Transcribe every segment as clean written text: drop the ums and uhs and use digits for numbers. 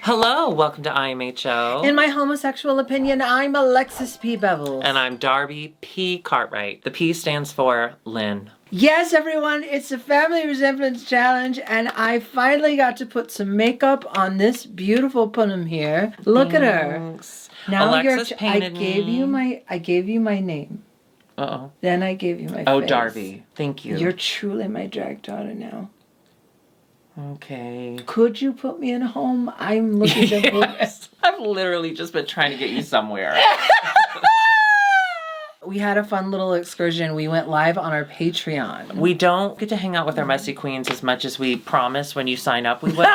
Hello, welcome to IMHO. In my homosexual opinion, I'm Alexis P. Bevel. And I'm Darby P. Cartwright. The P stands for Lynn. Yes, everyone, it's a family resemblance challenge, and I finally got to put some makeup on this beautiful punim here. Look at her. Now Alexis painted I gave you my name. Uh-oh. Then I gave you my Oh, face. Darby. Thank you. You're truly my drag daughter now. Okay. Could you put me in a home? I'm looking to Yes. I've literally just been trying to get you somewhere. We had a fun little excursion. We went live on our Patreon. We don't get to hang out with our messy queens as much as we promised when you sign up we would.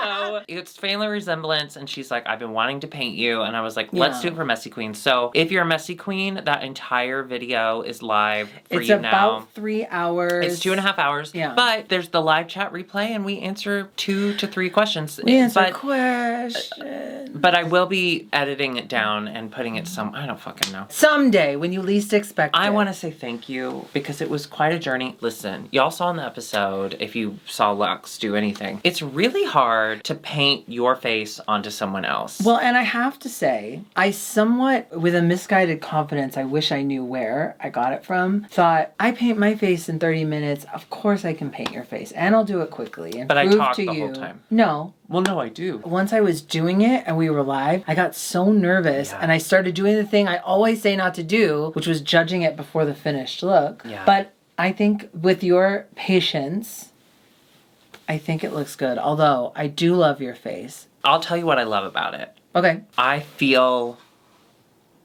So it's family resemblance, and she's like, I've been wanting to paint you, and I was like, let's do it for messy queen. So if you're a messy queen, that entire video is live for you now. It's about 3 hours. It's 2.5 hours. Yeah. But there's the live chat replay, and we answer 2 to 3 questions. We answer questions. But I will be editing it down and putting it I don't fucking know. Someday, when you least expect it. I want to say thank you, because it was quite a journey. Listen, y'all saw in the episode, if you saw Lux do anything, it's really hard to paint your face onto someone else. Well, and I have to say, I somewhat, with a misguided confidence, I wish I knew where I got it from, thought, I paint my face in 30 minutes, of course I can paint your face, and I'll do it quickly. And but I prove talk to the you, whole time. No. Well, no, I do. Once I was doing it and we were live, I got so nervous and I started doing the thing I always say not to do, which was judging it before the finished look. Yeah. But I think with your patience, I think it looks good. Although I do love your face. I'll tell you what I love about it. Okay. I feel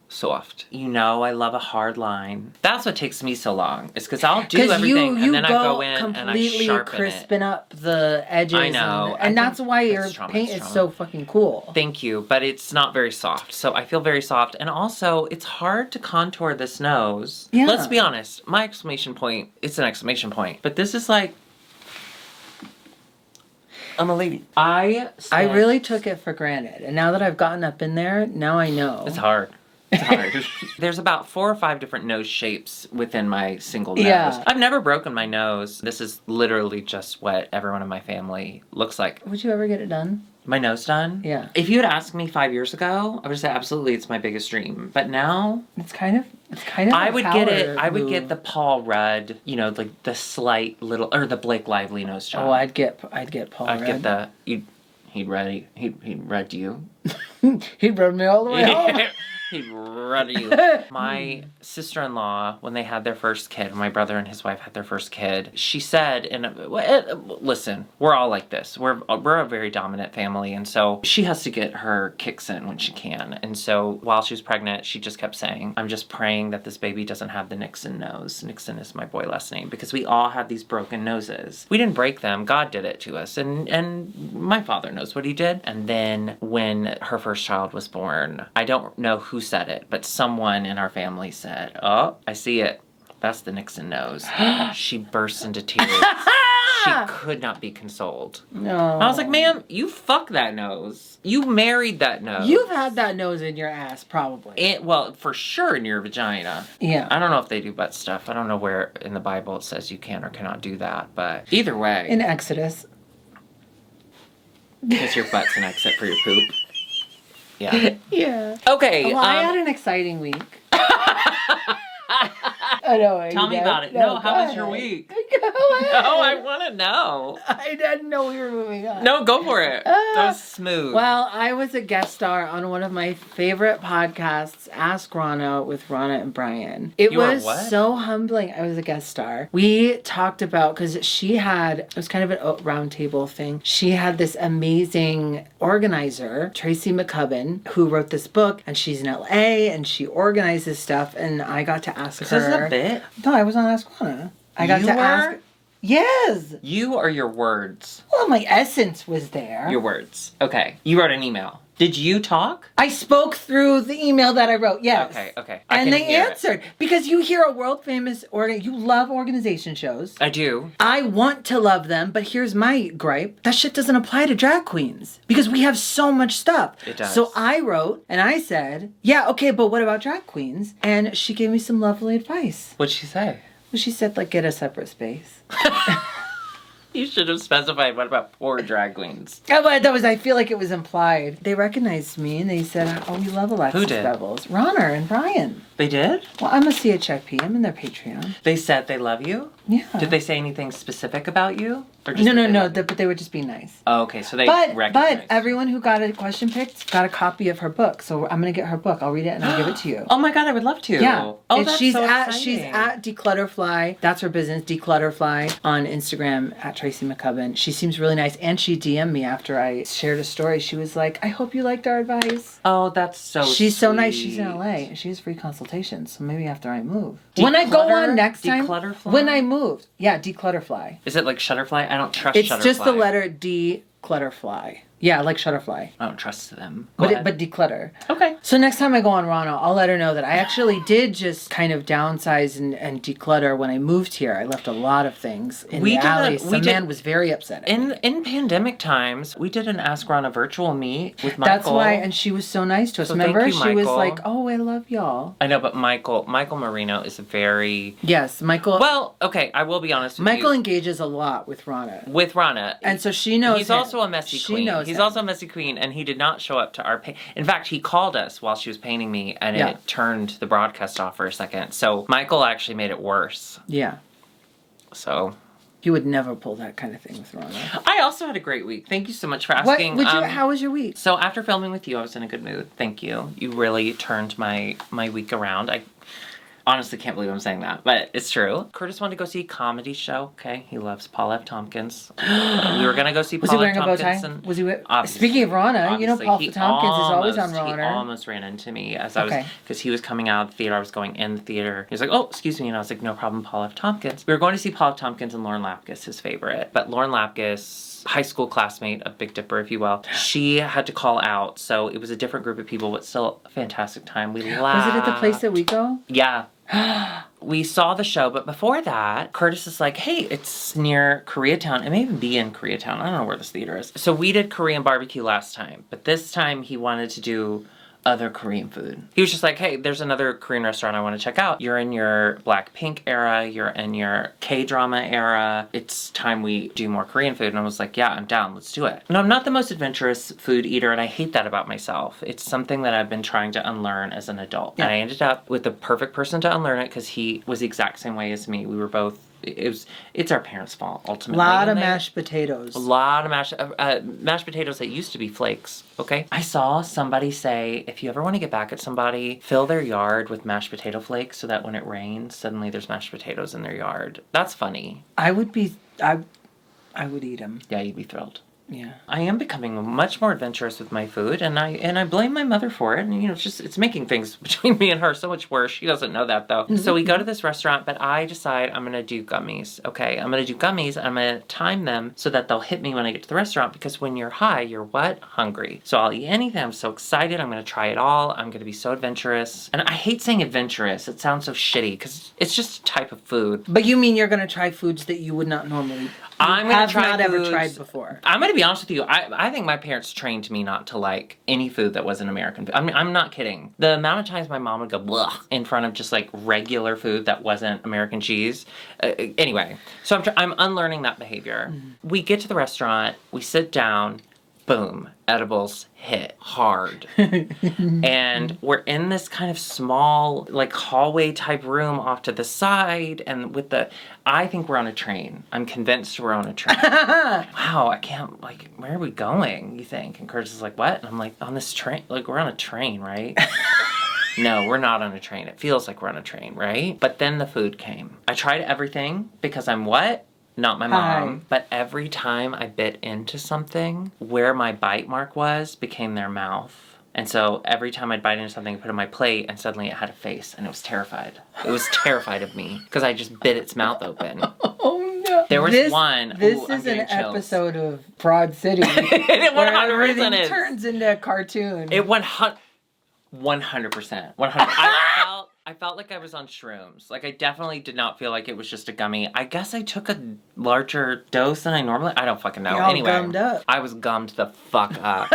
soft. You know, I love a hard line. That's what takes me so long. It's because I'll do everything and then I go in and I sharpen crisping up the edges. I know. And that's why your paint is so fucking cool. Thank you, but it's not very soft. So I feel very soft. And also, it's hard to contour this nose. Yeah. Let's be honest. My exclamation point, it's an exclamation point. But this is like, I'm a lady. I really took it for granted. And now that I've gotten up in there, now I know. It's hard. It's hard. There's about 4 or 5 different nose shapes within my single nose. Yeah. I've never broken my nose. This is literally just what everyone in my family looks like. Would you ever get it done? My nose done? Yeah. If you had asked me 5 years ago, I would say absolutely it's my biggest dream. But now it's kind of I would get the Paul Rudd, you know, like the slight little, or the Blake Lively nose job. Oh, I'd get Paul Rudd. I'd get he'd rud you. He'd run me all the way home. He'd rudder you. My sister-in-law, when they had their first kid, my brother and his wife had their first kid, she said, listen, we're all like this. We're a very dominant family, and so she has to get her kicks in when she can. And so while she was pregnant, she just kept saying, I'm just praying that this baby doesn't have the Nixon nose. Nixon is my boy last name, because we all have these broken noses. We didn't break them. God did it to us, and my father knows what he did. And then when her first child was born, I don't know who said it, but someone in our family said, oh, I see it. That's the Nixon nose. She burst into tears. She could not be consoled. No. I was like, ma'am, you fuck that nose. You married that nose. You've had that nose in your ass, probably. Well, for sure in your vagina. Yeah. I don't know if they do butt stuff. I don't know where in the Bible it says you can or cannot do that, but either way. In Exodus. Because your butt's an exit for your poop. Yeah. Yeah. Okay. Well, I had an exciting week. I know. Tell me about it. No, how was your week? No, I want to know. I didn't know we were moving on. No, go for it. That was smooth. Well, I was a guest star on one of my favorite podcasts, Ask Ronna, with Ronna and Brian. It was so humbling. I was a guest star. We talked about, because it was kind of a round table thing. She had this amazing organizer, Tracy McCubbin, who wrote this book, and she's in LA, and she organizes stuff, and I got to ask her. Is this a bit? No, I was on Ask Ronna. I got to ask. Yes. You or your words? Well, my essence was there. Your words. Okay. You wrote an email. Did you talk? I spoke through the email that I wrote, yes. Okay. And they answered. Because you hear a world famous, you love organization shows. I do. I want to love them, but here's my gripe. That shit doesn't apply to drag queens. Because we have so much stuff. It does. So I wrote, and I said, yeah, okay, but what about drag queens? And she gave me some lovely advice. What'd she say? Well, she said, like, get a separate space. You should have specified. What about poor drag queens? Oh, but I feel like it was implied. They recognized me and they said, oh, we love Alexis Who did? Bevels. Ronna and Brian. They did? Well, I'm a CHFP. I'm in their Patreon. They said they love you? Yeah. Did they say anything specific about you? Or just No. But they were just being nice. Oh, okay. So they recognized. But everyone who got a question picked got a copy of her book. So I'm going to get her book. I'll read it and I'll give it to you. Oh my God, I would love to. Yeah. Oh, that's she's so at exciting. She's at Declutterfly. That's her business, Declutterfly, on Instagram at Tracy McCubbin. She seems really nice. And she DM'd me after I shared a story. She was like, I hope you liked our advice. Oh, that's so She's so nice. She's in LA. And she has free consultations. So maybe after I move. When I go on next time. Declutterfly? When I moved. Yeah, Declutterfly. Is it like Shutterfly? I don't trust It's Shutterfly. just the letter D, Clutterfly. Yeah, like Shutterfly. I don't trust them. But declutter. Okay. So next time I go on Ronna, I'll let her know that I actually did just kind of downsize and declutter when I moved here. I left a lot of things in the alley. Some man was very upset at me. In pandemic times, we did an Ask Ronna virtual meet with Michael. That's why, and she was so nice to us. So Remember? thank you, she was Michael. like, oh, I love y'all. I know, but Michael Marino is very... Yes, Michael. Well, okay, I will be honest with Michael you. engages a lot with Ronna. With Ronna. And so she knows He's him. also a messy She queen. knows He's him. also a messy queen, and he did not show up to our In fact, he called us while she was painting me, and it turned the broadcast off for a second. So Michael actually made it worse. Yeah. So... You would never pull that kind of thing with Ronna. I also had a great week. Thank you so much for asking. How was your week? So after filming with you, I was in a good mood. Thank you. You really turned my week around. I honestly can't believe I'm saying that, but it's true. Curtis wanted to go see a comedy show. Okay, he loves Paul F. Tompkins. We were gonna go see Was Paul he F. wearing Tompkins. a bow tie? Was he? Speaking of Ronna, you know Paul F. Tompkins is always on Ronna. He almost ran into me as I was, because he was coming out of the theater. I was going in the theater. He was like, "Oh, excuse me," and I was like, "No problem, Paul F. Tompkins." We were going to see Paul F. Tompkins and Lauren Lapkus, his favorite, but Lauren Lapkus, high school classmate of Big Dipper, if you will, she had to call out, so it was a different group of people, but still a fantastic time. We laughed. Was it at the place that we go? Yeah. We saw the show, but before that, Curtis is like, hey, it's near Koreatown. It may even be in Koreatown. I don't know where this theater is. So we did Korean barbecue last time, but this time he wanted to do other Korean food. He was just like, hey, there's another Korean restaurant I want to check out. You're in your Blackpink era. You're in your K-drama era. It's time we do more Korean food. And I was like, yeah, I'm down. Let's do it. No, I'm not the most adventurous food eater, and I hate that about myself. It's something that I've been trying to unlearn as an adult. Yeah. And I ended up with the perfect person to unlearn it because he was the exact same way as me. We were both... It's our parents' fault, ultimately. A lot of mashed potatoes. A lot of mashed potatoes that used to be flakes, okay? I saw somebody say, if you ever want to get back at somebody, fill their yard with mashed potato flakes so that when it rains, suddenly there's mashed potatoes in their yard. That's funny. I would eat them. Yeah, you'd be thrilled. Yeah. I am becoming much more adventurous with my food, and I blame my mother for it. And it's making things between me and her so much worse. She doesn't know that though. Mm-hmm. So we go to this restaurant, but I decide I'm gonna do gummies. Okay, I'm gonna do gummies. And I'm gonna time them so that they'll hit me when I get to the restaurant. Because when you're high, you're what? Hungry. So I'll eat anything. I'm so excited. I'm gonna try it all. I'm gonna be so adventurous. And I hate saying adventurous. It sounds so shitty because it's just a type of food. But you mean you're gonna try foods that you would not normally? I'm gonna try not ever tried before. I'm gonna be honest with you. I think my parents trained me not to like any food that wasn't American food. I mean, I'm not kidding. The amount of times my mom would go blech in front of just like regular food that wasn't American cheese. Anyway, so I'm unlearning that behavior. Mm-hmm. We get to the restaurant. We sit down. Boom, edibles hit hard. And we're in this kind of small, like, hallway type room off to the side. And I think we're on a train. I'm convinced we're on a train. Wow, I can't, like, where are we going, you think? And Curtis is like, what? And I'm like, on this train, like, we're on a train, right? No, we're not on a train. It feels like we're on a train, right? But then the food came. I tried everything because I'm what? Not my mom, but every time I bit into something, where my bite mark was became their mouth. And so every time I'd bite into something, I put it on my plate, and suddenly it had a face, and it was terrified. It was terrified of me, because I just bit its mouth open. Oh, no. There was one... This is an episode of Broad City. It where everything turns into a cartoon. It 100%. 100%. I felt like I was on shrooms. Like, I definitely did not feel like it was just a gummy. I guess I took a larger dose than I normally... I don't fucking know. You're all anyway, gummed up. I was gummed the fuck up.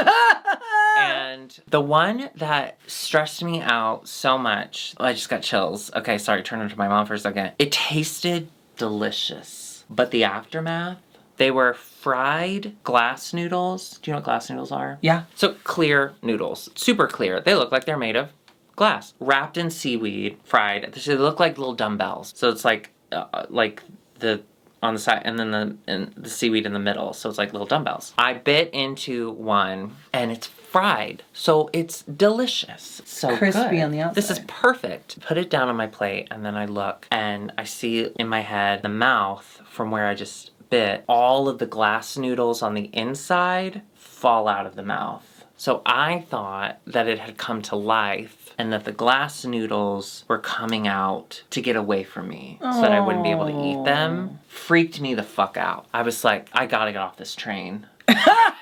And the one that stressed me out so much, I just got chills. Okay, sorry, turn into my mom for a second. It tasted delicious. But the aftermath, they were fried glass noodles. Do you know what glass noodles are? Yeah. So clear noodles, super clear. They look like they're made of glass, wrapped in seaweed, fried. They look like little dumbbells. So it's like the on the side, and then the seaweed in the middle. So it's like little dumbbells. I bit into one, and it's fried. So it's delicious. It's so crispy good. on the outside. This is perfect. Put it down on my plate, and then I look, and I see in my head, the mouth from where I just bit, all of the glass noodles on the inside fall out of the mouth. So I thought that it had come to life and that the glass noodles were coming out to get away from me so that I wouldn't be able to eat them. Freaked me the fuck out. I was like, I gotta get off this train. I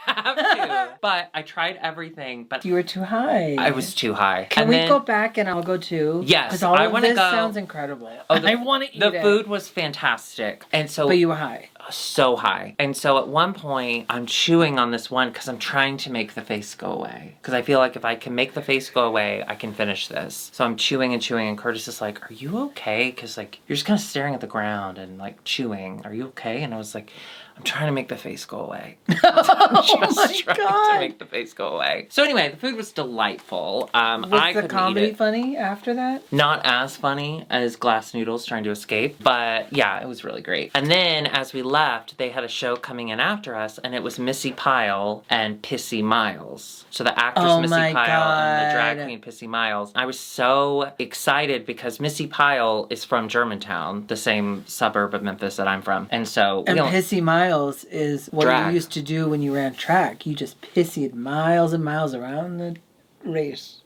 have to. But I tried everything, but you were too high. I was too high. Can we go back and I'll go too? Yes, because all I of want to this go. Sounds incredible. Oh, I want to eat it. The food was fantastic, and so. But you were high. So high. And so at one point, I'm chewing on this one because I'm trying to make the face go away. Because I feel like if I can make the face go away, I can finish this. So I'm chewing and chewing, and Curtis is like, "Are you okay?" Because like you're just kind of staring at the ground and like chewing. Are you okay? And I was like, I'm trying to make the face go away. I'm just trying to make the face go away. So anyway, the food was delightful. Was the comedy funny after that? Not as funny as glass noodles trying to escape, but yeah, it was really great. And then as we left, they had a show coming in after us, and it was Missy Pyle and Pissy Miles. So the actress Missy Pyle and the drag queen Pissy Miles. I was so excited because Missy Pyle is from Germantown, the same suburb of Memphis that I'm from. And so Pissy Miles is what drag. You used to do when you ran track. You just pissied miles and miles around the race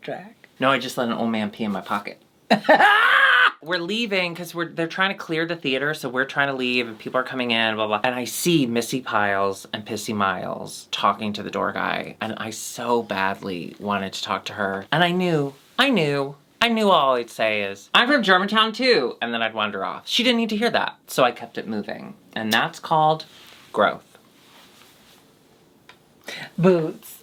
track. No, I just let an old man pee in my pocket. We're leaving because they're trying to clear the theater, so we're trying to leave and people are coming in, blah, blah. And I see Missy Pyles and Pissy Miles talking to the door guy, and I so badly wanted to talk to her. And I knew all I'd say is, I'm from Germantown too, and then I'd wander off. She didn't need to hear that, so I kept it moving. And that's called growth. Boots.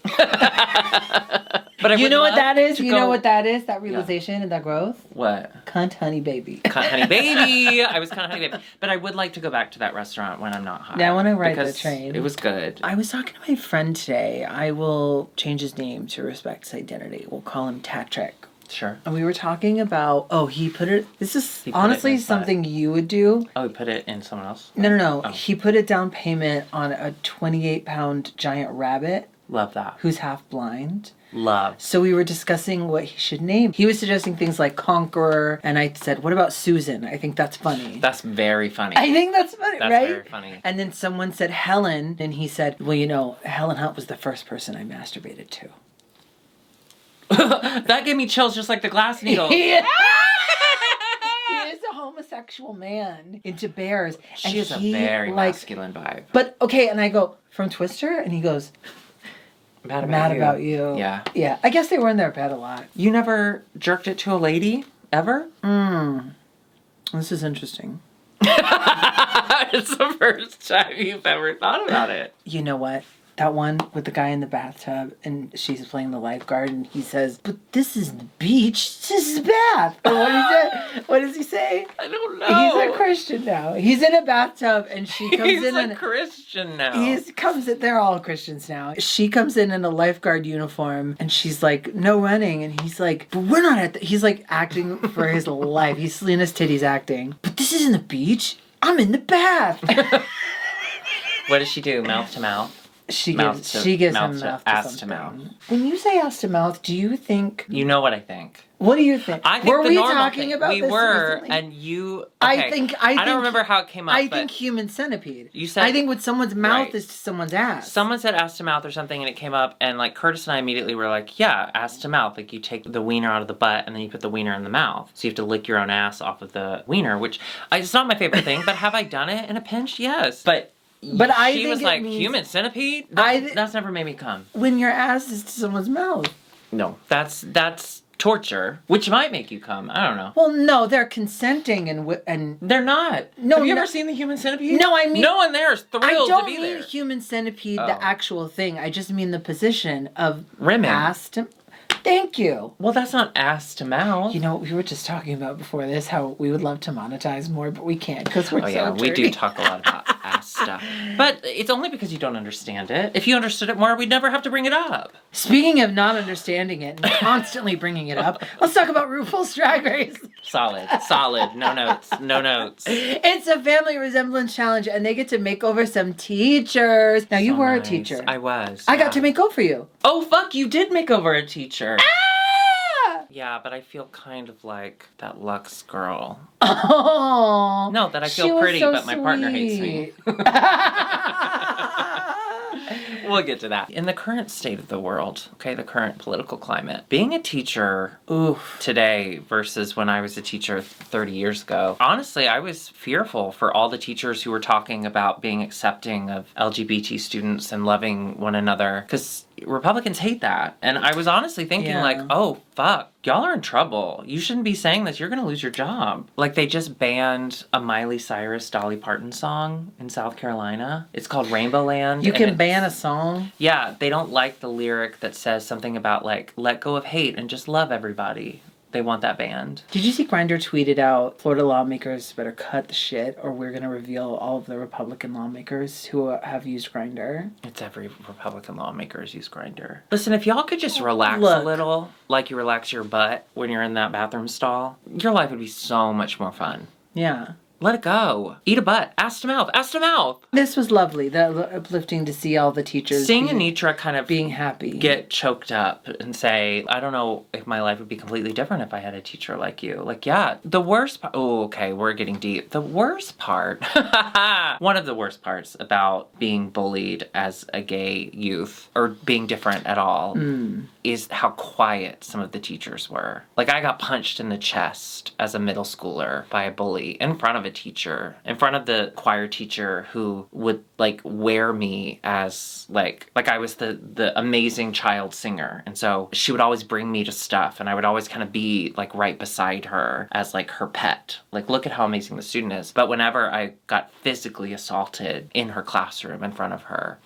But you know what that is? You know what that is? That realization and that growth? What? Cunt honey baby. Cunt honey baby. I was cunt honey baby. But I would like to go back to that restaurant when I'm not high. Now I want to ride the train. It was good. I was talking to my friend today. I will change his name to respect his identity. We'll call him Tatrick. Sure. And we were talking about, this is honestly something you would do. Oh, he put it in someone else? No. Oh. He put a down payment on a 28-pound giant rabbit. Love that. Who's half blind. Love. So we were discussing what he should name. He was suggesting things like Conqueror, and I said, what about Susan? I think that's funny. That's very funny. I think that's funny, right? That's very funny. And then someone said Helen, and he said, well, Helen Hunt was the first person I masturbated to. That gave me chills just like the glass needle. Yeah. He is a homosexual man into bears. She is a very masculine vibe. But, okay, and I go, from Twister? And he goes, Mad about you. Yeah. Yeah. I guess they were in their bed a lot. You never jerked it to a lady? Ever? This is interesting. It's the first time you've ever thought about it. You know what? That one with the guy in the bathtub and she's playing the lifeguard and he says, but this is the beach. This is the bath. What does he say? I don't know. He's a Christian now. He's in a bathtub and she comes in. He's a Christian now. They're all Christians now. She comes in a lifeguard uniform and she's like, no running. And he's like, but we're not he's like acting for his life. He's Selena's titties acting. But this isn't the beach. I'm in the bath. What does she do? Mouth to mouth? She gives him mouth to ass to mouth. When you say ass to mouth, do you think... You know what I think. What do you think? I think were we talking about this recently? And you... Okay. I don't remember how it came up, I think human centipede. You said... I think when someone's mouth is to someone's ass. Someone said ass to mouth or something, and it came up, and like Curtis and I immediately were like, yeah, ass to mouth. Like you take the wiener out of the butt, and then you put the wiener in the mouth. So you have to lick your own ass off of the wiener, which it's not my favorite thing, but have I done it in a pinch? Yes. But she was like, human centipede? That's never made me come. When your ass is to someone's mouth. No, that's torture, which might make you come. I don't know. Well, no, they're consenting and they're not. No, have you ever seen the Human Centipede? No, I mean, no one there is thrilled to be there. I don't mean Human Centipede, the actual thing. I just mean the position of rimming. Thank you. Well, that's not ass to mouth. You know, we were just talking about before this how we would love to monetize more, but we can't because we're we do talk a lot about ass stuff. But it's only because you don't understand it. If you understood it more, we'd never have to bring it up. Speaking of not understanding it and constantly bringing it up, let's talk about RuPaul's Drag Race. Solid. No notes. It's a family resemblance challenge, and they get to make over some teachers. Now, you were a teacher. I was. I got to make over you. Oh, fuck, you did make over a teacher. Ah! Yeah, but I feel kind of like that Lux girl. Oh. No, that I feel pretty, but my partner hates me. We'll get to that. In the current state of the world, the current political climate, being a teacher today versus when I was a teacher 30 years ago, honestly, I was fearful for all the teachers who were talking about being accepting of LGBT students and loving one another, because Republicans hate that. And I was honestly thinking oh, fuck, y'all are in trouble. You shouldn't be saying this. You're going to lose your job. Like, they just banned a Miley Cyrus, Dolly Parton song in South Carolina. It's called Rainbow Land. You can ban a song? Yeah, they don't like the lyric that says something about, like, let go of hate and just love everybody. They want that banned. Did you see Grindr tweeted out, Florida lawmakers better cut the shit or we're going to reveal all of the Republican lawmakers who have used Grindr? It's every Republican lawmaker's used Grindr. Listen, if y'all could just relax a little, like you relax your butt when you're in that bathroom stall, your life would be so much more fun. Yeah. Let it go. Eat a butt. Ass to mouth. Ass to mouth. This was lovely. Uplifting to see all the teachers seeing Anitra kind of being happy, get choked up and say, I don't know if my life would be completely different if I had a teacher like you. Like, yeah, the worst part. Oh, okay, we're getting deep. The worst part, one of the worst parts about being bullied as a gay youth or being different at all is how quiet some of the teachers were. Like, I got punched in the chest as a middle schooler by a bully in front of a teacher, in front of the choir teacher who would like wear me as like I was the amazing child singer. And so she would always bring me to stuff and I would always kind of be like right beside her as like her pet. Like, look at how amazing the student is. But whenever I got physically assaulted in her classroom in front of her,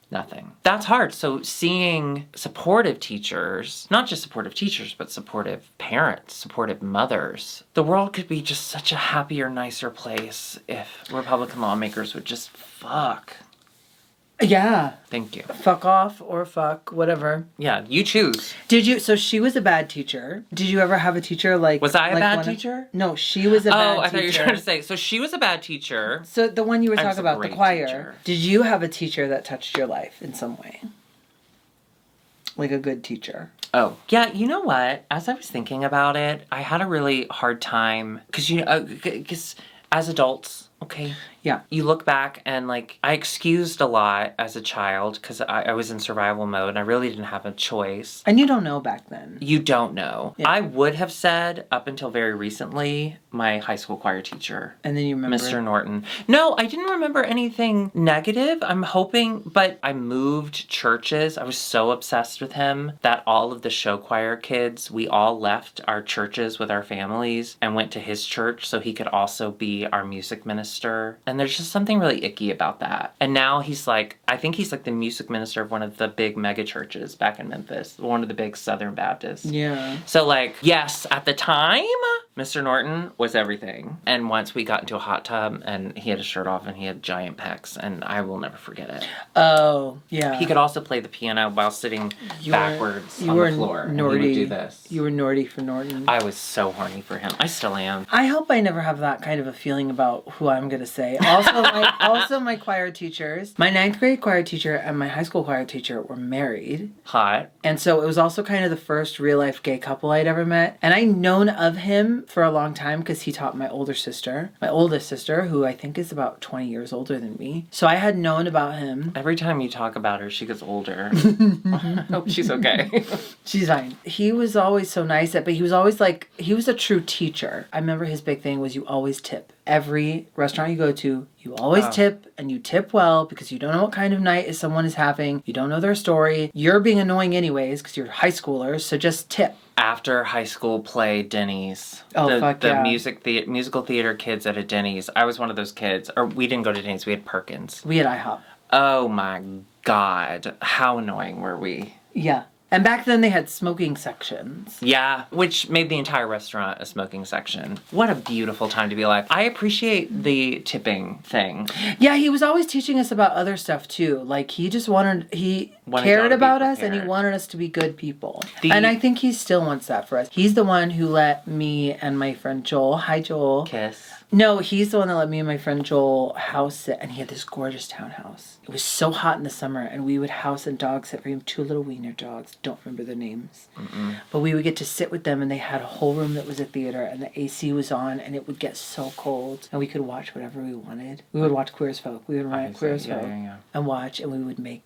nothing. That's hard. So seeing supportive teachers, not just supportive teachers, but supportive parents, supportive mothers, the world could be just such a happier, nicer place if Republican lawmakers would just fuck. Yeah. Thank you. Fuck off or fuck, whatever. Yeah, you choose. So she was a bad teacher. Did you ever have a teacher like... Was I a bad teacher? No, she was a bad teacher. Oh, I thought you were trying to say, so she was a bad teacher. So the one you were talking about, the choir. Teacher. Did you have a teacher that touched your life in some way? Like a good teacher? Oh, yeah, you know what? As I was thinking about it, I had a really hard time, because as adults, okay? Yeah. You look back and, like, I excused a lot as a child because I was in survival mode and I really didn't have a choice. And you don't know back then. You don't know. Yeah. I would have said, up until very recently, my high school choir teacher. And then you remember? Mr. Norton. No, I didn't remember anything negative. I'm hoping, but I moved churches. I was so obsessed with him that all of the show choir kids, we all left our churches with our families and went to his church so he could also be our music minister. And there's just something really icky about that. And now he's like, I think he's like the music minister of one of the big mega churches back in Memphis, one of the big Southern Baptists. Yeah. So like, yes, at the time, Mr. Norton was everything. And once we got into a hot tub and he had his shirt off and he had giant pecs and I will never forget it. Oh, yeah. He could also play the piano while sitting backwards on the floor. Nordy. And he would do this. You were Nordy for Norton. I was so horny for him. I still am. I hope I never have that kind of a feeling about who I'm going to say. Also, my choir teachers, my 9th grade choir teacher and my high school choir teacher were married. Hot. And so it was also kind of the first real life gay couple I'd ever met. And I'd known of him for a long time because he taught my oldest sister, who I think is about 20 years older than me. So I had known about him. Every time you talk about her, she gets older. I hope she's okay. She's fine. He was always so nice, but he was always like, he was a true teacher. I remember his big thing was you always tip. Every restaurant you go to, you always tip, and you tip well because you don't know what kind of night someone is having. You don't know their story. You're being annoying anyways because you're high schoolers, so just tip. after high school play Denny's. Oh, fuck yeah. The musical theater kids at a Denny's. I was one of those kids. Or we didn't go to Denny's. We had Perkins. We had IHOP. Oh my God. How annoying were we? Yeah. And back then they had smoking sections. Yeah, which made the entire restaurant a smoking section. What a beautiful time to be alive. I appreciate the tipping thing. Yeah, he was always teaching us about other stuff too. Like he cared about us and he wanted us to be good people. And I think he still wants that for us. He's the one who let me and my friend Joel, hi Joel. Kiss. No, he's the one that let me and my friend Joel house sit, and he had this gorgeous townhouse. It was so hot in the summer, and we would house and dog sit for him. 2 little wiener dogs. Don't remember their names. Mm-mm. But we would get to sit with them, and they had a whole room that was a theater, and the AC was on, and it would get so cold, and we could watch whatever we wanted. We would watch Queer as Folk. We would write Queer as Folk and watch, and we would make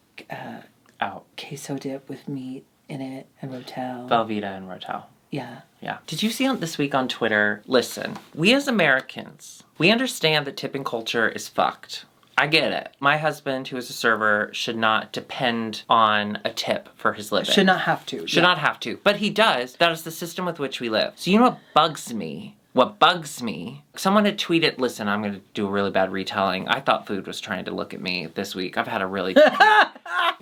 queso dip with meat in it and Rotel. Velveeta and Rotel. Yeah. Yeah. Did you see this week on Twitter? Listen, we as Americans, we understand that tipping culture is fucked. I get it. My husband, who is a server, should not depend on a tip for his living. Should not have to. Should not have to. But he does. That is the system with which we live. So you know what bugs me? Someone had tweeted, listen, I'm going to do a really bad retelling. I thought food was trying to look at me this week. I've had a really...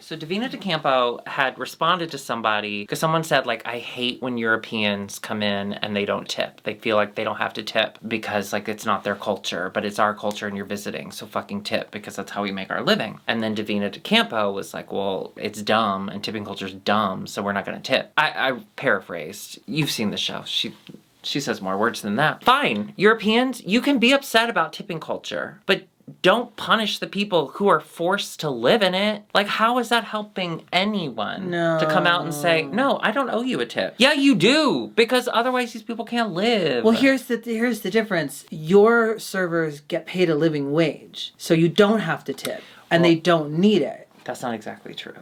So Davina DeCampo had responded to somebody because someone said, like, I hate when Europeans come in and they don't tip. They feel like they don't have to tip because, like, it's not their culture, but it's our culture and you're visiting. So fucking tip because that's how we make our living. And then Davina DeCampo was like, well, it's dumb and tipping culture's dumb, so we're not going to tip. I paraphrased. You've seen the show. She says more words than that. Fine. Europeans, you can be upset about tipping culture, but don't punish the people who are forced to live in it. Like, how is that helping anyone to come out and say, no, I don't owe you a tip? Yeah, you do, because otherwise these people can't live. Well, here's the difference. Your servers get paid a living wage, so you don't have to tip, and they don't need it. That's not exactly true.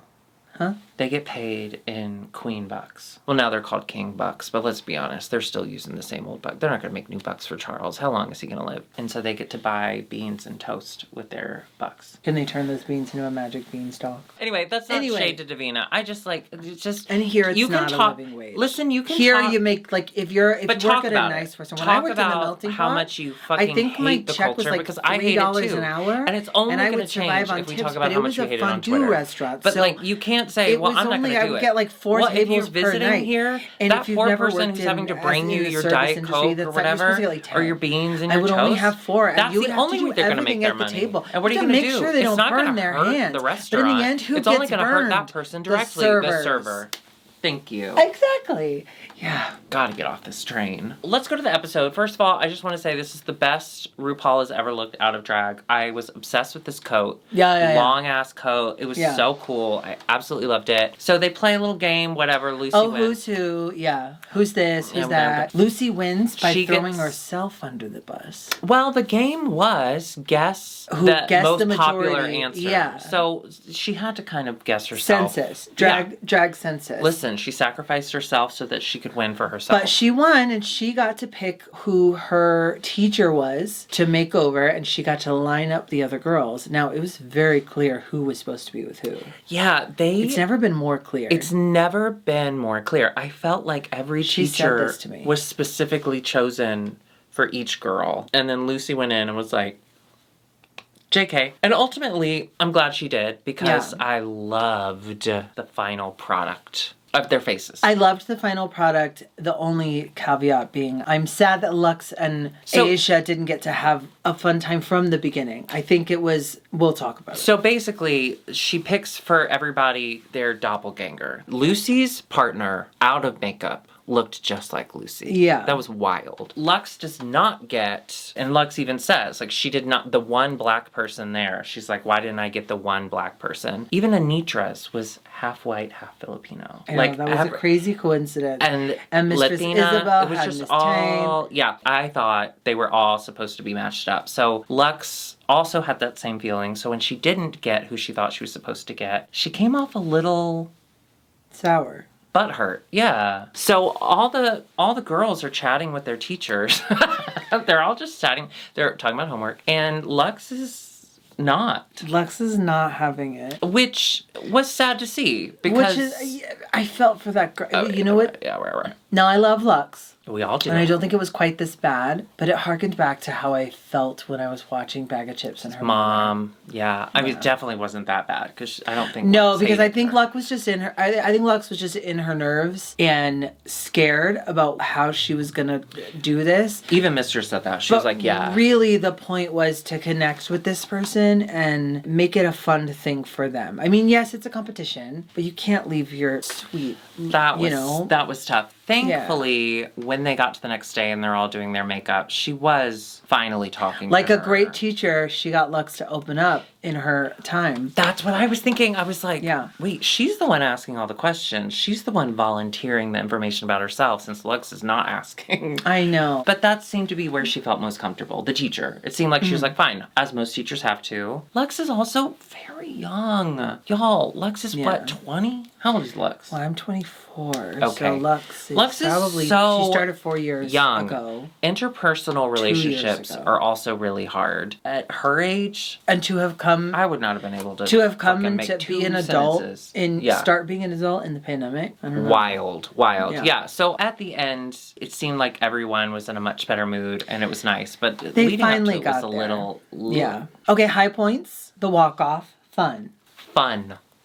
Huh? They get paid in queen bucks. Well, now they're called king bucks, but let's be honest, they're still using the same old buck. They're not going to make new bucks for Charles. How long is he going to live? And so they get to buy beans and toast with their bucks. Can they turn those beans into a magic beanstalk? Anyway, that's not shade to Davina. I just like, it's just... And here it's not a living wage. Listen, you can here talk... you make, like, if you work at a nice restaurant. When I worked in the melting pot, how much you fucking hate the culture, because I hate it too. $an hour. And it's only going to change if we talk about how much we hate it on Twitter. Restaurant. But, like, you can't say, well, I'm not going to do it. Get like 4 tables if you're visiting per night. Here, and that poor person who's having to bring you your Diet Coke or whatever, or your beans and your toast. I would only have 4. That's the only way they're going to make their money. And what are you going to do? Sure they it's don't not going to hurt the restaurant. But in the end, it's only going to hurt that person directly, the server. Thank you. Exactly. Yeah. Gotta get off this train. Let's go to the episode. First of all, I just want to say this is the best RuPaul has ever looked out of drag. I was obsessed with this coat. Long ass coat. It was so cool. I absolutely loved it. So they play a little game, whatever. Lucy wins. Who's who? Yeah. Who's this? Who's that? Lucy wins by throwing herself under the bus. Well, the game was guess the most popular answer. Yeah. So she had to kind of guess herself. Census. Drag census. Listen, she sacrificed herself so that she could win for herself. But she won, and she got to pick who her teacher was to make over, and she got to line up the other girls. Now, it was very clear who was supposed to be with who. Yeah, It's never been more clear. It's never been more clear. I felt like every teacher was specifically chosen for each girl. And then Lucy went in and was like, JK. And ultimately, I'm glad she did, because I loved the final product of their faces. I loved the final product. The only caveat being, I'm sad that Lux and Asia didn't get to have a fun time from the beginning. I think it was, we'll talk about it. So basically, she picks for everybody their doppelganger. Lucy's partner, out of makeup, looked just like Lucy. Yeah. That was wild. Lux does not get, and Lux even says, like, she did not, the one black person there, she's like, why didn't I get the one black person? Even Anitra's was half white, half Filipino. I know, that was a crazy coincidence. And Mistress Latina, Isabel it was had just Miss all, yeah, I thought they were all supposed to be matched up. So Lux also had that same feeling. So when she didn't get who she thought she was supposed to get, she came off a little sour. Butthurt, yeah. So all the girls are chatting with their teachers. They're all just chatting. They're talking about homework. And Lux is not. Lux is not having it. Which was sad to see because... Which is, I felt for that girl. You know what? Yeah, right. No, I love Lux. We all do. And I don't think it was quite this bad, but it harkened back to how I felt when I was watching Bag of Chips and her mom. Yeah. I mean, it definitely wasn't that bad because I don't think... No, because I think Lux was just in her... I think Lux was just in her nerves and scared about how she was going to do this. Even Mistress said that. She was like, yeah. Really, the point was to connect with this person and make it a fun thing for them. I mean, yes, it's a competition, but you can't leave your sweet... That was tough. Thankfully, when they got to the next day and they're all doing their makeup, she was finally talking like to a her. great teacher, she got Lux to open up in her time. That's what I was thinking. I was like, wait, she's the one asking all the questions. She's the one volunteering the information about herself since Lux is not asking. I know. But that seemed to be where she felt most comfortable, the teacher. It seemed like she was like, fine, as most teachers have to. Lux is also very young. Y'all, Lux is what, 20? How old is Lux? Well, I'm 24. Okay. So Lux is probably, so she started 4 years ago. Interpersonal relationships are also really hard. At her age... And to have come... I would not have been able to... To have come and to be an adult and start being an adult in the pandemic. I don't know. Wild. Yeah. So at the end, it seemed like everyone was in a much better mood and it was nice. But they finally got there. little... Yeah. Okay, high points. The walk-off. Fun.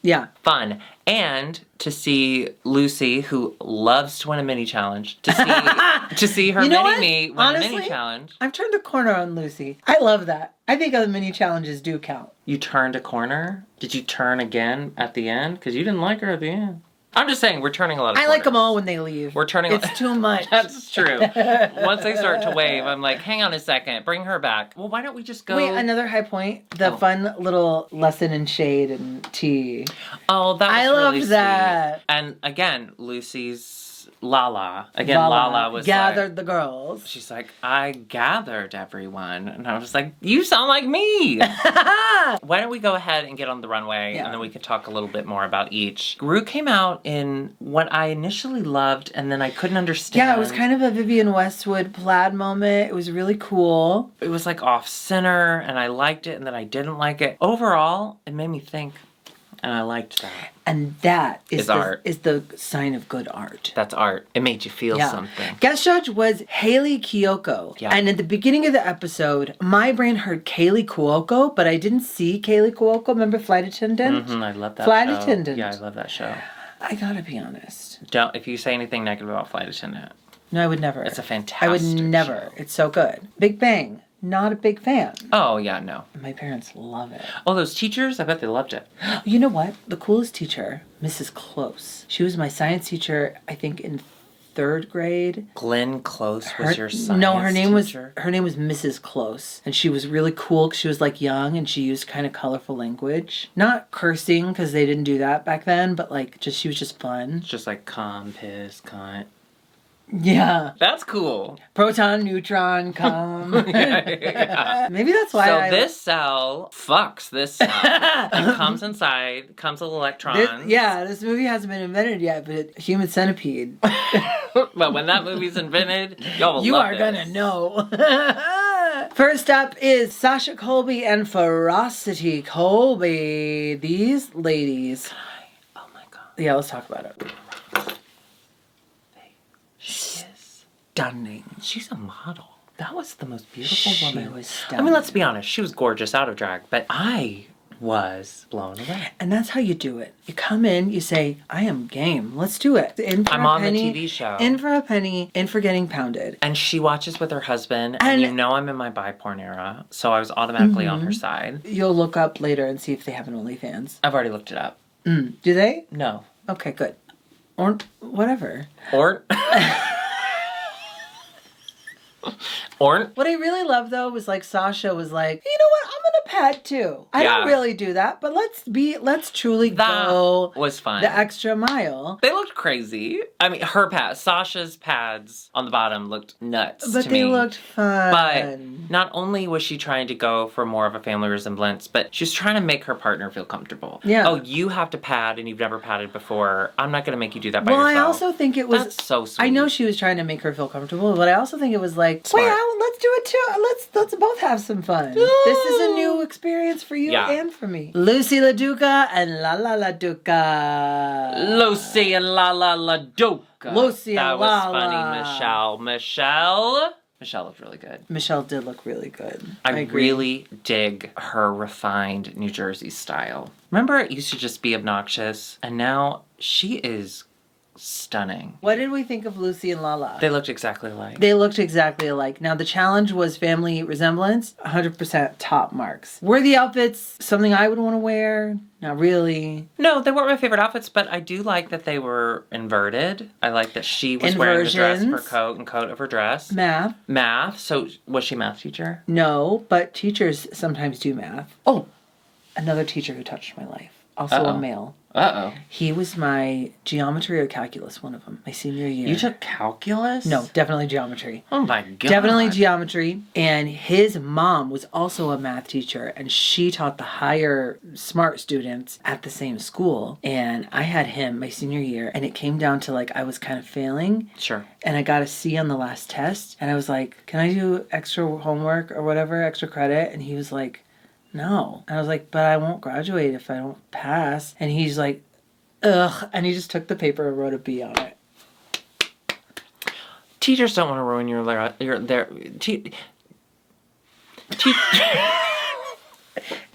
Yeah. Fun. And to see Lucy, who loves to win a mini challenge, to see her mini-me win a mini challenge. I've turned a corner on Lucy. I love that. I think other mini challenges do count. You turned a corner? Did you turn again at the end? Because you didn't like her at the end. I'm just saying, we're turning a lot of corners. I like them all when they leave. We're turning... It's too much. That's true. Once they start to wave, I'm like, hang on a second, bring her back. Well, why don't we just go... Wait, another high point. The fun little lesson in shade and tea. Oh, that was really sweet. I love that. And again, Lucy's... Lala was gathered the girls. She's like, I gathered everyone. And I was like, you sound like me. Why don't we go ahead and get on the runway and then we can talk a little bit more about each. Ru came out in what I initially loved and then I couldn't understand. Yeah, it was kind of a Vivienne Westwood plaid moment. It was really cool. It was like off center and I liked it and then I didn't like it. Overall, it made me think. And I liked that. And that is art. Is the sign of good art. That's art. It made you feel something. Guest judge was Haley Kiyoko. Yeah. And at the beginning of the episode, my brain heard Kaylee Cuoco, but I didn't see Kaylee Cuoco. Remember Flight Attendant? Mm-hmm, I love that Flight Attendant. Yeah, I love that show. I gotta be honest. Don't, if you say anything negative about Flight Attendant. No, I would never. It's a fantastic I would never. Show. It's so good. Big Bang. Not a big fan. Oh, yeah, no. My parents love it. Oh, those teachers? I bet they loved it. You know what? The coolest teacher, Mrs. Close. She was my science teacher, I think, in 3rd grade. Glenn Close was your science No, her name teacher? was Mrs. Close. And she was really cool because she was, like, young and she used kind of colorful language. Not cursing because they didn't do that back then, but, like, she was just fun. It's just like, come, piss, cunt. Yeah. That's cool. Proton, neutron, come. Yeah. Maybe that's why So this cell fucks this cell. It comes inside, comes with electrons. This movie hasn't been invented yet, but Human Centipede. But when that movie's invented, y'all will you love are gonna know. First up is Sasha Colby and Ferocity Colby. These ladies. Oh my god. Yeah, let's talk about it. She is stunning. She's a model. That was the most beautiful woman. She was stunning. I mean, let's be honest. She was gorgeous out of drag, but I was blown away. And that's how you do it. You come in, you say, I am game. Let's do it. I'm on the TV show. In for a penny, in for getting pounded. And she watches with her husband, and you know I'm in my bi porn era, so I was automatically on her side. You'll look up later and see if they have an OnlyFans. I've already looked it up. Do they? No. Okay, good. Or whatever. Or... What I really love though was like Sasha was like, you know what, I'm gonna pad too. I don't really do that, but let's truly go was fun. The extra mile. They looked crazy. I mean, her pads, Sasha's pads on the bottom looked nuts but to me. They looked fun. But not only was she trying to go for more of a family resemblance, but she was trying to make her partner feel comfortable. Yeah. Oh, you have to pad and you've never padded before. I'm not gonna make you do that by yourself. Well, I also think it was That's so sweet. I know she was trying to make her feel comfortable, but I also think it was like, Smart. wait, let's do it too. Let's both have some fun. This is a new new experience for you and for me. Lucy LaDuca and Lala LaDuca. Lucy and Lala LaDuca. Lucy that and was Lala. funny, Michelle looked really good. Michelle did look really good. I really dig her refined New Jersey style. Remember, it used to just be obnoxious, and now she is stunning. What did we think of Lucy and Lala? They looked exactly alike. They looked exactly alike. Now, the challenge was family resemblance. 100% top marks. Were the outfits something I would want to wear? Not really. No, they weren't my favorite outfits, but I do like that they were inverted. I like that she was wearing the dress of her coat and coat of her dress. Math. So, was she a math teacher? No, but teachers sometimes do math. Oh, another teacher who touched my life. Also a male. He was my geometry or calculus, one of them, my senior year. You took calculus? No, definitely geometry. Oh my God. Definitely geometry. And his mom was also a math teacher, and she taught the higher smart students at the same school. And I had him my senior year, and it came down to I was kind of failing. Sure. And I got a C on the last test, and I was like, can I do extra homework or whatever, extra credit? And he was like, no. And I was like, but I won't graduate if I don't pass. And he's like, ugh. And he just took the paper and wrote a B on it. Teachers don't want to ruin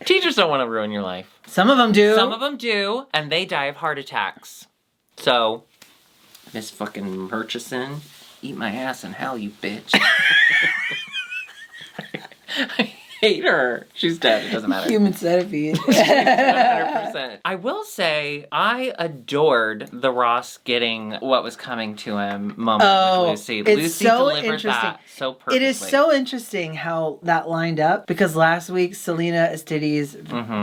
Teachers don't want to ruin your life. Some of them do. Some of them do, and they die of heart attacks. So, Miss fucking Murchison, eat my ass in hell, you bitch. I hate her. She's dead. It doesn't matter. Human centipede. 100%. I will say, I adored the Ross getting what was coming to him moment with Lucy. Lucy delivered that so perfectly. It is so interesting how that lined up, because last week Selena Estides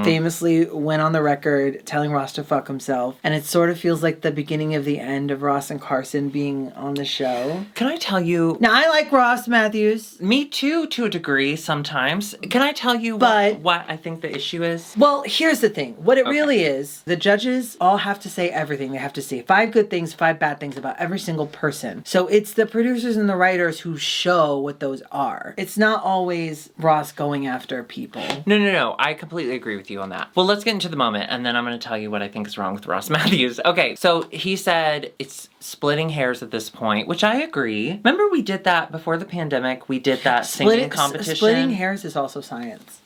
famously went on the record telling Ross to fuck himself, and it sort of feels like the beginning of the end of Ross and Carson being on the show. Can I tell you? Now, I like Ross Matthews. Me too, to a degree, sometimes. Can I tell you what I think the issue is? Well, here's the thing. What it really is, the judges all have to say everything. They have to say 5 good things, 5 bad things about every single person. So it's the producers and the writers who show what those are. It's not always Ross going after people. No. I completely agree with you on that. Well, let's get into the moment, and then I'm going to tell you what I think is wrong with Ross Matthews. Okay, so he said it's splitting hairs at this point, which I agree. Remember we did that before the pandemic? We did that singing competition. Splitting hairs is also science.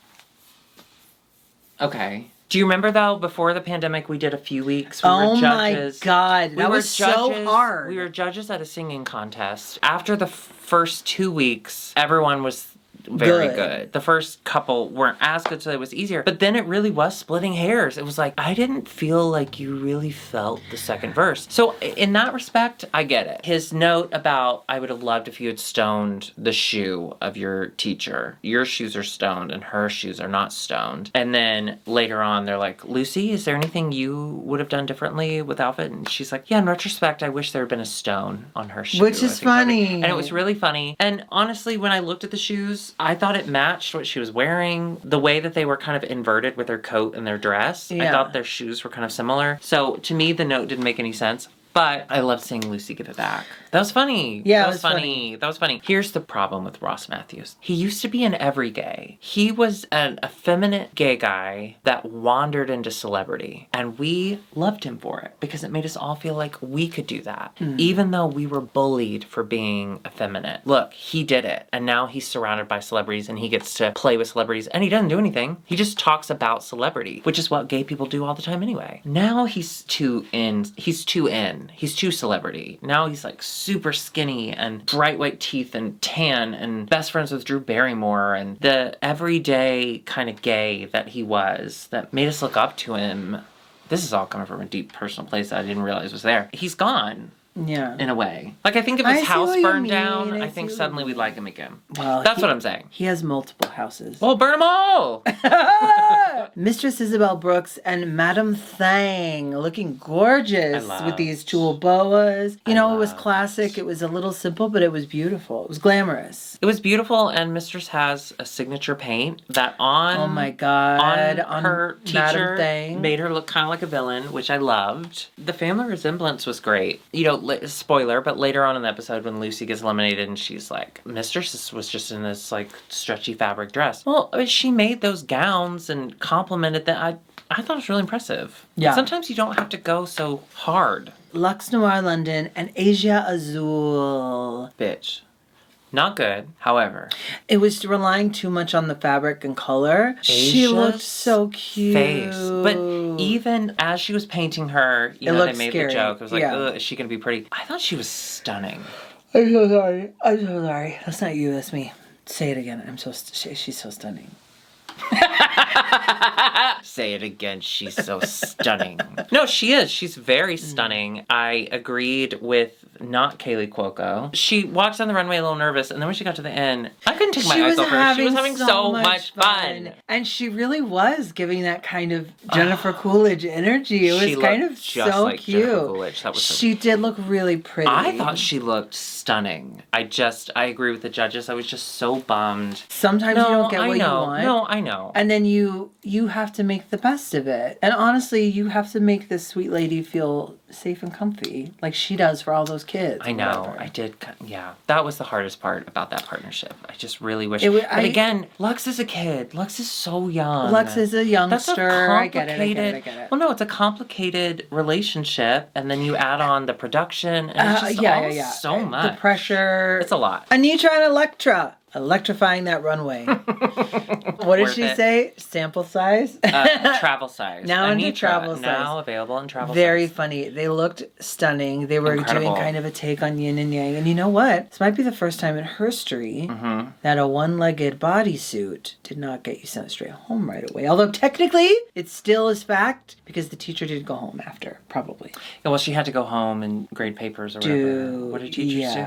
Okay. Do you remember, though, before the pandemic, we did a few weeks? We were judges. My God. That was so hard. We were judges at a singing contest. After the first 2 weeks, everyone was very good. The first couple weren't as good, so it was easier. But then it really was splitting hairs. It was like, I didn't feel like you really felt the second verse. So in that respect, I get it. His note about, I would have loved if you had stoned the shoe of your teacher. Your shoes are stoned and her shoes are not stoned. And then later on, they're like, Lucy, is there anything you would have done differently with outfit? And she's like, yeah, in retrospect, I wish there had been a stone on her shoe. Which is funny. And it was really funny. And honestly, when I looked at the shoes, I thought it matched what she was wearing. The way that they were kind of inverted with her coat and their dress. Yeah. I thought their shoes were kind of similar. So to me, the note didn't make any sense. But I love seeing Lucy give it back. That was funny. Yeah, that was funny. That was funny. Here's the problem with Ross Matthews. He used to be an every gay. He was an effeminate gay guy that wandered into celebrity. And we loved him for it because it made us all feel like we could do that. Even though we were bullied for being effeminate. Look, he did it. And now he's surrounded by celebrities and he gets to play with celebrities. And he doesn't do anything. He just talks about celebrity, which is what gay people do all the time anyway. Now he's too in. He's too celebrity. Now he's like super skinny and bright white teeth and tan and best friends with Drew Barrymore and the everyday kind of gay that he was that made us look up to him. This is all coming from a deep personal place that I didn't realize was there. He's gone. Yeah. In a way. Like, I think if his house burned down, I think suddenly we'd like him again. Well, that's what I'm saying. He has multiple houses. Well, burn them all! Mistress Isabel Brooks and Madame Thang looking gorgeous with these tulle boas. You know, it was classic. It was a little simple, but it was beautiful. It was glamorous. It was beautiful, and Mistress has a signature paint that oh my God, on her teacher made her look kind of like a villain, which I loved. The family resemblance was great. You know, spoiler, but later on in the episode when Lucy gets eliminated and she's like, Mistress was just in this like stretchy fabric dress. Well, I mean, she made those gowns and complimented them. I thought it was really impressive. Yeah. Sometimes you don't have to go so hard. Luxe Noir London and Asia Azul. Bitch. Not good, however. It was relying too much on the fabric and color. She looked so cute. Face. But even as she was painting her, you know, they made the joke. It was like, ugh, is she going to be pretty? I thought she was stunning. I'm so sorry. I'm so sorry. That's not you, that's me. Say it again. She's so stunning. Say it again. She's so stunning. No, she is. She's very stunning. I agreed with not Kaylee Cuoco. She walks down the runway a little nervous, and then when she got to the end, I couldn't take my eyes off her. She was having so much fun. And she really was giving that kind of Jennifer Coolidge energy. It was kind of so like cute. That was she did look really pretty. I thought she looked stunning. I agree with the judges. I was just so bummed. Sometimes you don't get what you want. No, I know. And then you have to make the best of it. And honestly, you have to make this sweet lady feel safe and comfy, like she does for all those kids. I know. Whatever. I did. Yeah. That was the hardest part about that partnership. I just really wish. But again, Lux is a kid. Lux is so young. Lux is a youngster. I get it. Well, no, it's a complicated relationship. And then you add on the production. And it's just so much. The pressure. It's a lot. Anitra and Electra. Electrifying that runway. What did she say? Sample size? Travel size. Now into travel size. Now available in travel size. Very funny. They looked stunning. They were doing kind of a take on yin and yang. And you know what? This might be the first time in history that a one-legged bodysuit did not get you sent straight home right away. Although technically, it still is fact because the teacher did go home after, probably. Yeah, well, she had to go home and grade papers or whatever. What did teachers do?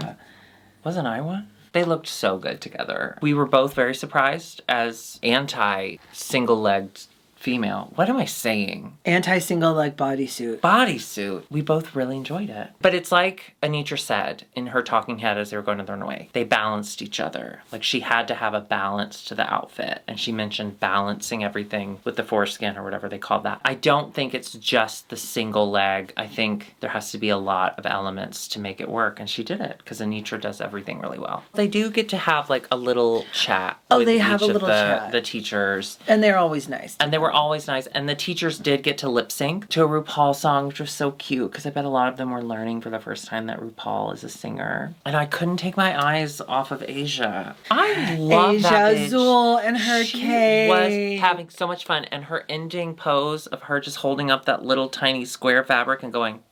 Wasn't I one? They looked so good together. We were both very surprised as anti-single-legged female. What am I saying? Anti-single leg bodysuit. Bodysuit. We both really enjoyed it. But it's like Anitra said in her talking head as they were going to the runway. They balanced each other. Like she had to have a balance to the outfit. And she mentioned balancing everything with the foreskin or whatever they called that. I don't think it's just the single leg. I think there has to be a lot of elements to make it work. And she did it because Anitra does everything really well. They do get to have like a little chat. Oh, they have a little chat. The teachers. And they're always nice. And they were always nice, and the teachers did get to lip sync to a RuPaul song, which was so cute because I bet a lot of them were learning for the first time that RuPaul is a singer. And I couldn't take my eyes off of Asia. I love that bitch. Azul and her She was having so much fun, and her ending pose of her just holding up that little tiny square fabric and going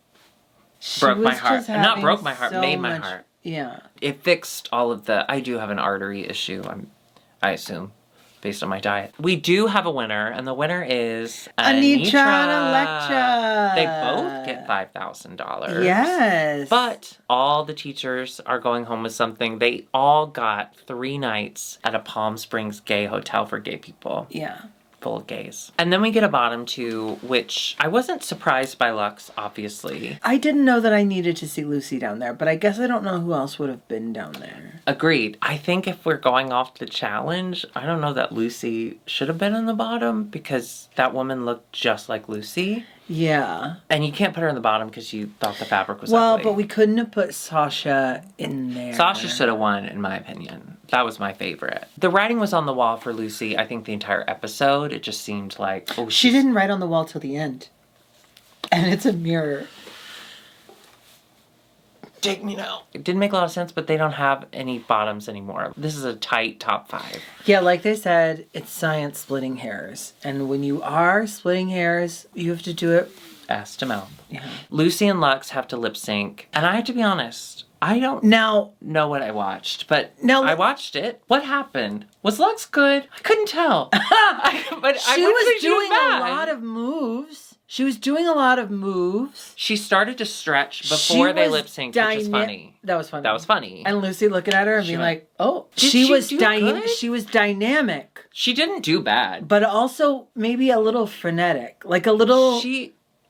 broke my heart. Not broke my heart, made my heart. Yeah. It fixed all of the. I do have an artery issue. I assume. Based on my diet. We do have a winner, and the winner is Anitra and Electra. They both get $5,000. Yes. But all the teachers are going home with something. They all got 3 nights at a Palm Springs gay hotel for gay people. Yeah. Full of gays. And then we get a bottom 2, which I wasn't surprised by Lux, obviously. I didn't know that I needed to see Lucy down there, but I guess I don't know who else would have been down there. Agreed. I think if we're going off the challenge, I don't know that Lucy should have been in the bottom because that woman looked just like Lucy. Yeah. And you can't put her in the bottom because you thought the fabric was ugly. Well, but we couldn't have put Sasha in there. Sasha should have won, in my opinion. That was my favorite. The writing was on the wall for Lucy, I think, the entire episode. It just seemed like... She didn't write on the wall till the end. And it's a mirror. Take me now. It didn't make a lot of sense, but they don't have any bottoms anymore. This is a tight top 5. Yeah, like they said, it's science splitting hairs. And when you are splitting hairs, you have to do it... ass to mouth. Yeah. Lucy and Lux have to lip sync. And I have to be honest, I don't know what I watched, but I watched it. What happened? Was Lux good? I couldn't tell. She was doing a lot of moves. She was doing a lot of moves. She started to stretch before they lip synced, which is funny. That was funny. That was funny. And Lucy looking at her and being like, "Oh, she was dynamic. She didn't do bad, but also maybe a little frenetic, like a little."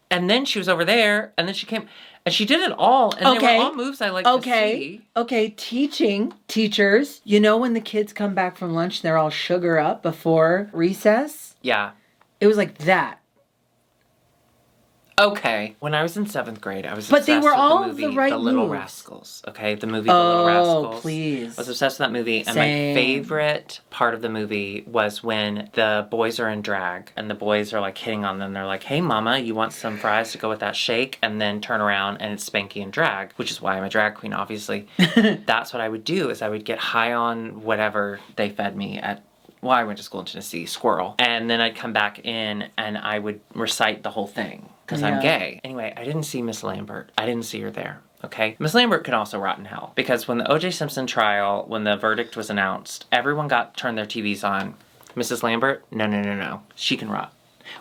And then she was over there, and then she came, and she did it all, and they were all moves I like to see. Okay, teachers. You know when the kids come back from lunch, they're all sugar up before recess? Yeah. It was like that. Okay. When I was in 7th grade, I was obsessed with the movie The Little Rascals. Okay, the movie The Little Rascals. Oh, please. I was obsessed with that movie. And my favorite part of the movie was when the boys are in drag and the boys are like hitting on them. They're like, "Hey, mama, you want some fries to go with that shake?" And then turn around and it's Spanky in drag, which is why I'm a drag queen, obviously. That's what I would do, is I would get high on whatever they fed me at. Well, I went to school in Tennessee, Squirrel. And then I'd come back in and I would recite the whole thing because I'm gay. Anyway, I didn't see Miss Lambert. I didn't see her there. Okay? Miss Lambert can also rot in hell. Because when the O.J. Simpson trial, when the verdict was announced, everyone turned their TVs on. Mrs. Lambert? No. She can rot.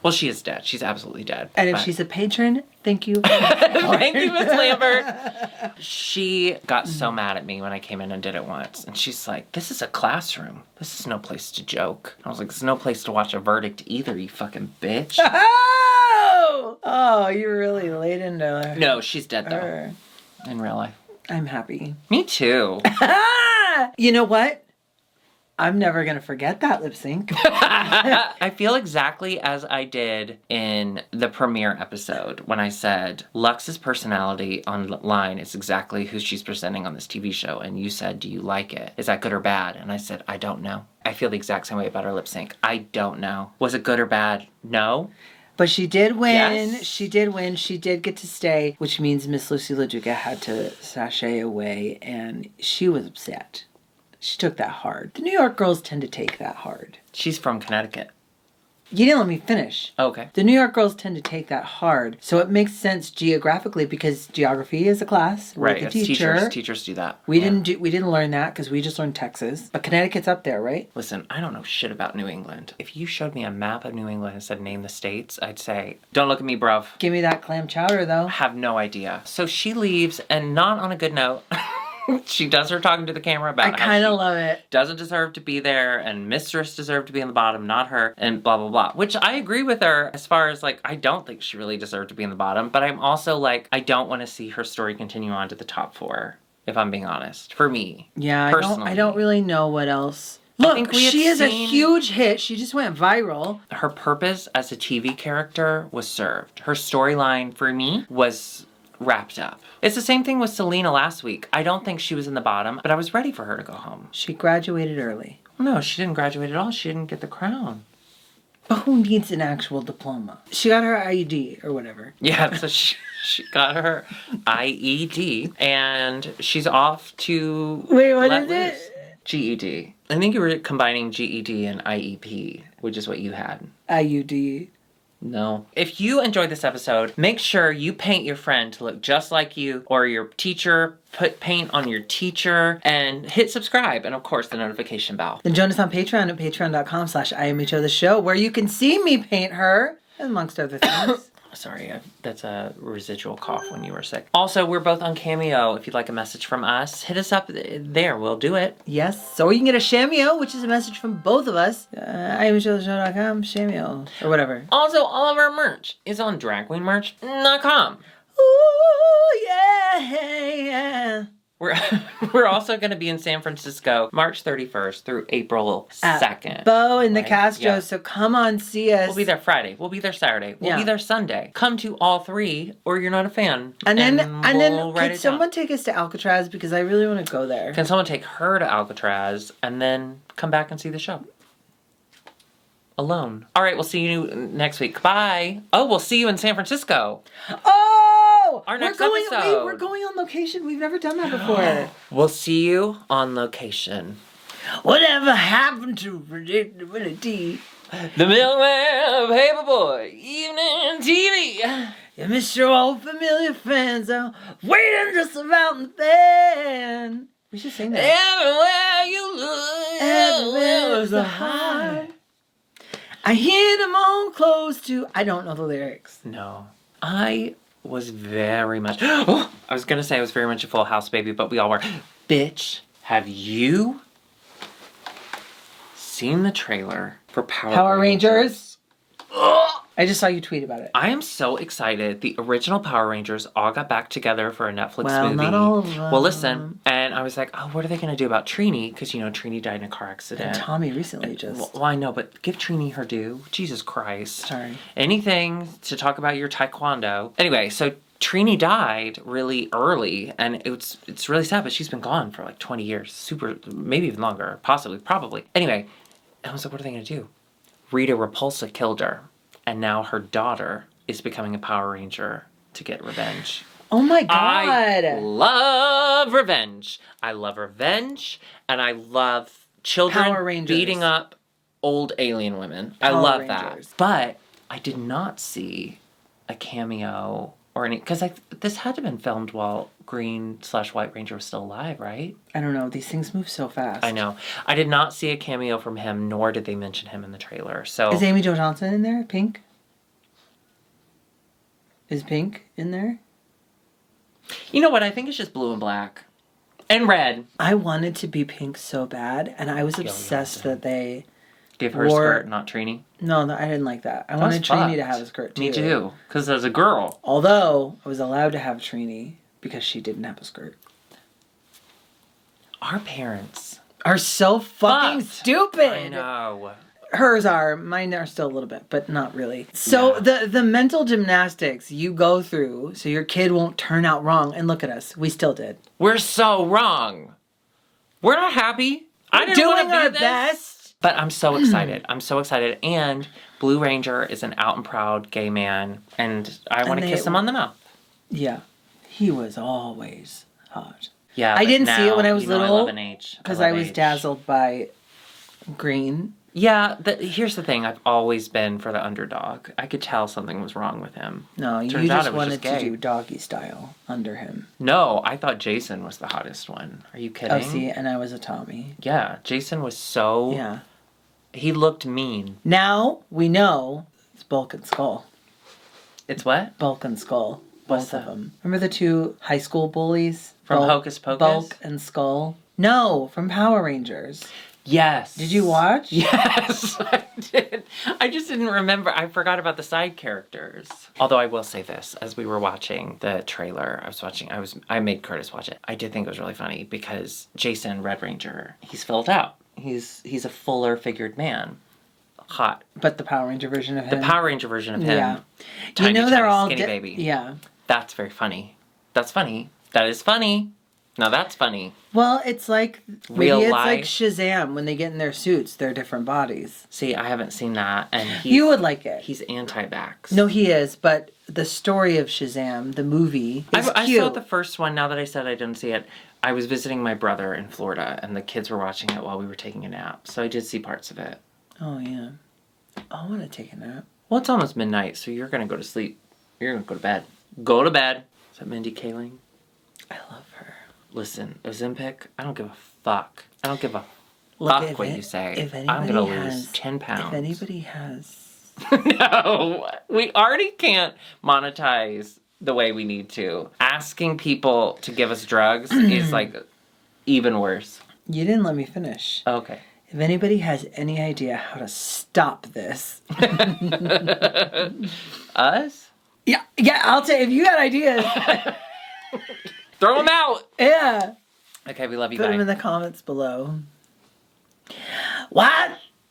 Well, she is dead. She's absolutely dead. And if she's a patron, thank you. Thank you, Miss Lambert. She got so mad at me when I came in and did it once. And she's like, "This is a classroom. This is no place to joke." I was like, "This is no place to watch a verdict either, you fucking bitch." Oh, you really laid into her. No, she's dead though. In real life. I'm happy. Me too. You know what? I'm never going to forget that lip sync. I feel exactly as I did in the premiere episode when I said Lux's personality online is exactly who she's presenting on this TV show. And you said, "Do you like it? Is that good or bad?" And I said, "I don't know." I feel the exact same way about her lip sync. I don't know. Was it good or bad? No. But she did win. Yes. She did win. She did get to stay, which means Miss Lucy LaDuca had to sashay away, and she was upset. She took that hard. The New York girls tend to take that hard. She's from Connecticut. You didn't let me finish. Okay. The New York girls tend to take that hard. So it makes sense geographically because geography is a class. Right. With a teacher. Teachers do that. We didn't learn that because we just learned Texas. But Connecticut's up there, right? Listen, I don't know shit about New England. If you showed me a map of New England and said name the states, I'd say, don't look at me, bruv. Give me that clam chowder, though. I have no idea. So she leaves, and not on a good note. She does her talking to the camera about I kind of love it. Doesn't deserve to be there, and Mistress deserved to be in the bottom, not her, and blah, blah, blah. Which I agree with her as far as, like, I don't think she really deserved to be in the bottom, but I'm also, like, I don't want to see her story continue on to the top 4, if I'm being honest. For me. Yeah, personally. I don't really know what else. Look, she is a huge hit. She just went viral. Her purpose as a TV character was served. Her storyline, for me, was wrapped up. It's the same thing with Selena last week. I don't think she was in the bottom, but I was ready for her to go home. She graduated early. No, she didn't graduate at all. She didn't get the crown. But who needs an actual diploma? She got her IED or whatever. Yeah, so she got her IED, and she's off to... Wait, what is it? GED. I think you were combining GED and IEP, which is what you had. IUD. No. If you enjoyed this episode, make sure you paint your friend to look just like you, or your teacher, put paint on your teacher, and hit subscribe, and of course the notification bell. Then join us on Patreon at patreon.com/IMHOtheSHOw, where you can see me paint her, amongst other things. Sorry, that's a residual cough when you were sick. Also, we're both on Cameo. If you'd like a message from us, hit us up there. We'll do it. Yes. So you can get a Cameo, which is a message from both of us. IMHOtheSHOW.com, Cameo, or whatever. Also, all of our merch is on dragqueenmerch.com. Ooh, yeah. We're also going to be in San Francisco March 31st through April 2nd. Beaux in the Castro, so come on, see us. We'll be there Friday. We'll be there Saturday. We'll be there Sunday. Come to all 3, or you're not a fan. And then can someone take us to Alcatraz, because I really want to go there. Can someone take her to Alcatraz and then come back and see the show? Alone. All right, we'll see you next week. Bye. Oh, we'll see you in San Francisco. Oh! Our next episode. We're going on location. We've never done that before. We'll see you on location. Whatever happened to predictability? The Milkman of Paperboy, evening TV. You miss your old familiar fans. I'm waiting just about the bend. We should sing that. Everywhere you look, everywhere's a heart. I hear them all close to... I don't know the lyrics. No. I was very much... I was going to say I was very much a Full House baby, but we all were. Bitch, have you seen the trailer for Power Rangers? I just saw you tweet about it. I am so excited. The original Power Rangers all got back together for a Netflix movie. Not all of them. Well, listen, and I was like, oh, what are they going to do about Trini? Because, you know, Trini died in a car accident. And Tommy recently just... Well, I know, but give Trini her due. Jesus Christ. Sorry. Anything to talk about your taekwondo. Anyway, so Trini died really early, and it's really sad, but she's been gone for like 20 years. Maybe even longer. Possibly, probably. Anyway, I was like, what are they going to do? Rita Repulsa killed her. And now her daughter is becoming a Power Ranger to get revenge. Oh my God. I love revenge. I love revenge. And I love children beating up old alien women. I love that. But I did not see a cameo or any... Because this had to have been filmed while Green/White Ranger was still alive, right? I don't know. These things move so fast. I know. I did not see a cameo from him, nor did they mention him in the trailer. So is Amy Jo Johnson in there? Pink? Is Pink in there? You know what? I think it's just blue and black. And red. I wanted to be Pink so bad, and I was obsessed that they... Give her a skirt, not Trini? No, I didn't like that. I wanted Trini to have a skirt, too. Me too. Because as a girl. Although, I was allowed to have Trini because she didn't have a skirt. Our parents are so fucking stupid. I know. Hers are. Mine are still a little bit, but not really. So the mental gymnastics you go through so your kid won't turn out wrong. And look at us. We still did. We're so wrong. We're not happy. I didn't want to be our this. best. But I'm so excited. I'm so excited. And Blue Ranger is an out and proud gay man. And I want to kiss him on the mouth. Yeah. He was always hot. Yeah. I didn't see it when I was little. Because I was dazzled by Green. Yeah, here's the thing. I've always been for the underdog. I could tell something was wrong with him. No, you just wanted to do doggy style under him. No, I thought Jason was the hottest one. Are you kidding? Oh, see, and I was a Tommy. Yeah, Jason was so... Yeah. He looked mean. Now, we know it's Bulk and Skull. It's what? Bulk and Skull. What's Both of them. Remember the two high school bullies? From Hocus Pocus? Bulk and Skull? No, from Power Rangers. Yes. Did you watch? Yes, I did. I just didn't remember. I forgot about the side characters. Although I will say this, as we were watching the trailer, I made Curtis watch it. I did think it was really funny because Jason, Red Ranger, he's filled out. He's a fuller figured man. Hot. But the Power Ranger version of him? The Power Ranger version of him. Yeah. Tiny, they're all skinny baby. Yeah. That's very funny. That's funny. That is funny. Now that's funny. Well, it's like Real life. Like Shazam when they get in their suits, they're different bodies. See, I haven't seen that, and you would like it. He's anti-vax. No, he is, but the story of Shazam, the movie, is cute. I saw the first one. Now that I said I didn't see it, I was visiting my brother in Florida, and the kids were watching it while we were taking a nap. So I did see parts of it. Oh yeah, I want to take a nap. Well, it's almost midnight, so you're gonna go to sleep. You're gonna go to bed. Go to bed. Is that Mindy Kaling? I love her. Listen, Ozempic, I don't give a fuck. I don't give a fuck what you say. If I'm going to lose 10 pounds. If anybody has... No, we already can't monetize the way we need to. Asking people to give us drugs is like even worse. You didn't let me finish. Okay. If anybody has any idea how to stop this... Us? Yeah, I'll tell you. If you got ideas... Throw them out! Yeah. Okay, we love you, Put them in the comments below. What?